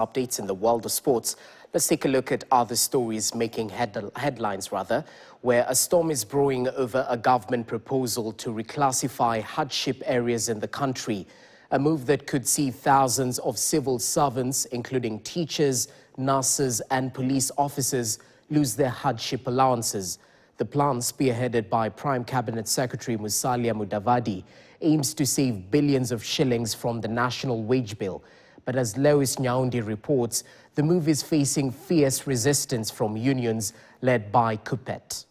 Updates in the world of sports. Let's take a look at other stories making headlines, where a storm is brewing over a government proposal to reclassify hardship areas in the country, a move that could see thousands of civil servants, including teachers, nurses and police officers, lose their hardship allowances. The plan, spearheaded by Prime Cabinet Secretary Musalia Mudavadi, aims to save billions of shillings from the national wage bill. But as Lois Nyaundi reports, the move is facing fierce resistance from unions led by KUPPET.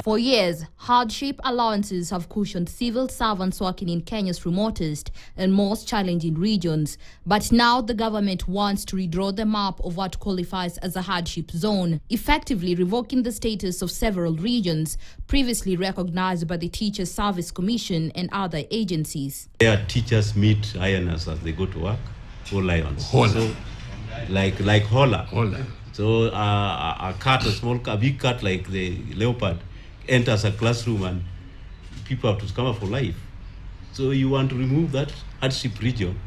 For years, hardship allowances have cushioned civil servants working in Kenya's remotest and most challenging regions. But now the government wants to redraw the map of what qualifies as a hardship zone, effectively revoking the status of several regions previously recognized by the Teachers Service Commission and other agencies. Their teachers meet ironers as they go to work, or lions. So, like hola. So a cat, a big cat like the leopard, enters a classroom and people have to come for life. So you want to remove that hardship region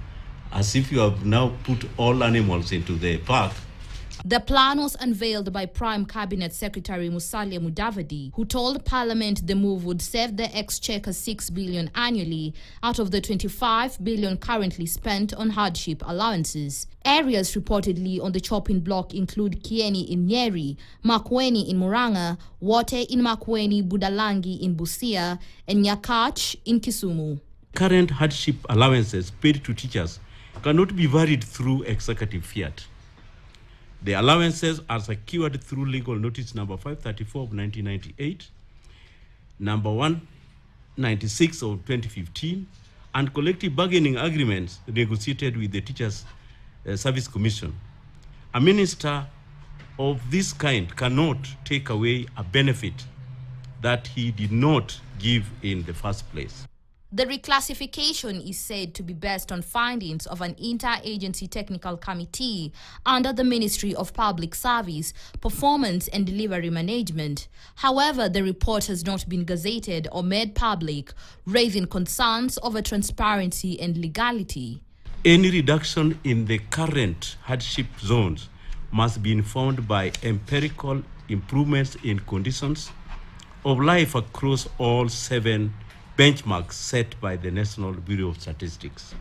as if you have now put all animals into the park. The plan was unveiled by Prime Cabinet Secretary Musalia Mudavadi, who told Parliament the move would save the Exchequer 6 billion annually out of the 25 billion currently spent on hardship allowances. Areas reportedly on the chopping block include Kieni in Nyeri, Makueni in Murang'a, Wote in Makueni, Budalangi in Busia, and Nyakach in Kisumu. Current hardship allowances paid to teachers cannot be varied through executive fiat. The allowances are secured through legal notice number 534 of 1998, number 196 of 2015, and collective bargaining agreements negotiated with the Teachers Service Commission. A minister of this kind cannot take away a benefit that he did not give in the first place. The reclassification is said to be based on findings of an inter-agency technical committee under the Ministry of Public Service, Performance and Delivery Management. However, the report has not been gazetted or made public, raising concerns over transparency and legality. Any reduction in the current hardship zones must be informed by empirical improvements in conditions of life across all 7 benchmarks set by the National Bureau of Statistics.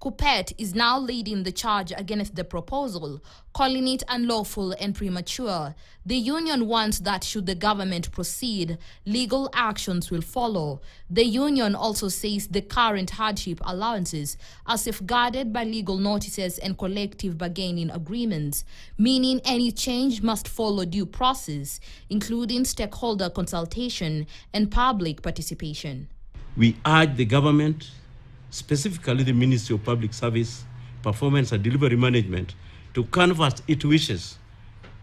KUPPET is now leading the charge against the proposal, calling it unlawful and premature. The union wants that should the government proceed, legal actions will follow. The union also says the current hardship allowances are safeguarded by legal notices and collective bargaining agreements, meaning any change must follow due process, including stakeholder consultation and public participation. We urge the government, specifically the Ministry of Public Service, Performance and Delivery Management, to canvass its wishes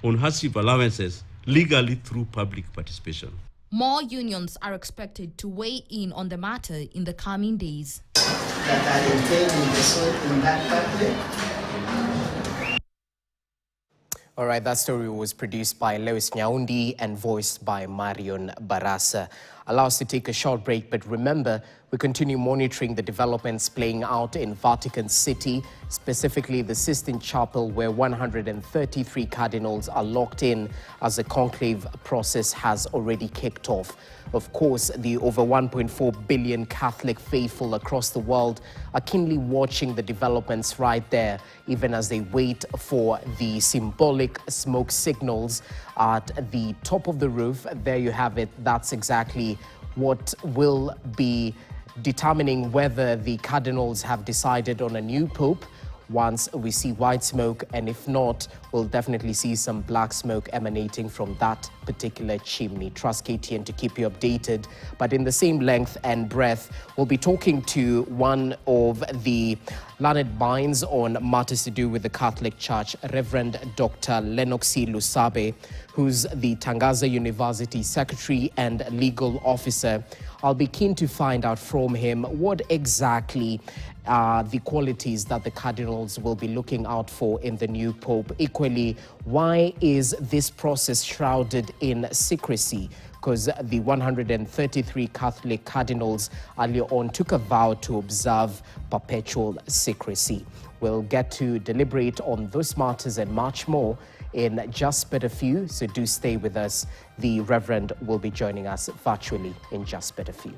on hardship allowances legally through public participation. More unions are expected to weigh in on the matter in the coming days. All right, that story was produced by Lois Nyaundi and voiced by Marion Barasa. Allow us to take a short break, but remember, we continue monitoring the developments playing out in Vatican City, specifically the Sistine Chapel, where 133 cardinals are locked in as the conclave process has already kicked off. Of course, the over 1.4 billion Catholic faithful across the world are keenly watching the developments right there, even as they wait for the symbolic smoke signals at the top of the roof. There you have it. That's exactly what will be determining whether the cardinals have decided on a new pope once we see white smoke, and if not, we'll definitely see some black smoke emanating from that particular chimney. Trust KTN to keep you updated, but in the same length and breath, we'll be talking to one of the learned minds on matters to do with the Catholic Church, Reverend Dr. Lenoxi Lusabe, who's the Tangaza University Secretary and Legal Officer. I'll be keen to find out from him what exactly the qualities that the cardinals will be looking out for in the new pope. Equally, why is this process shrouded in secrecy? because the 133 Catholic cardinals earlier on took a vow to observe perpetual secrecy. We'll get to deliberate on those matters and much more in just but a few, so do stay with us. The Reverend will be joining us virtually in just but a few.